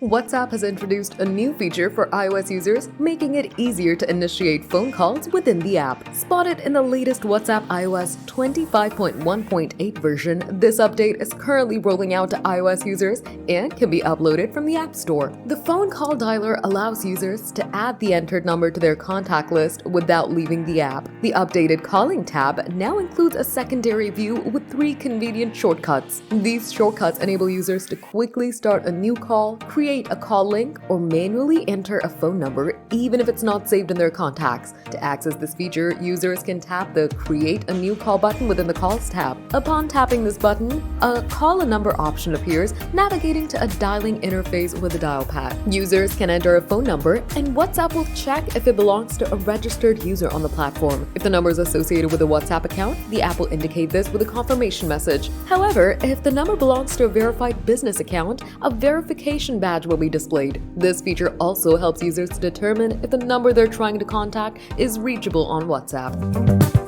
WhatsApp has introduced a new feature for iOS users, making it easier to initiate phone calls within the app. Spotted in the latest WhatsApp iOS 25.1.8 version, this update is currently rolling out to iOS users and can be uploaded from the App Store. The phone call dialer allows users to add the entered number to their contact list without leaving the app. The updated calling tab now includes a secondary view with 3 convenient shortcuts. These shortcuts enable users to quickly start a new call, create a call link, or manually enter a phone number even if it's not saved in their contacts. To access this feature, users can tap the Create a New Call button within the Calls tab. Upon tapping this button, a Call a Number option appears, navigating to a dialing interface with a dial pad. Users can enter a phone number, and WhatsApp will check if it belongs to a registered user on the platform. If the number is associated with a WhatsApp account, the app will indicate this with a confirmation message. However, if the number belongs to a verified business account, a verification badge will be displayed. This feature also helps users determine if the number they're trying to contact is reachable on WhatsApp.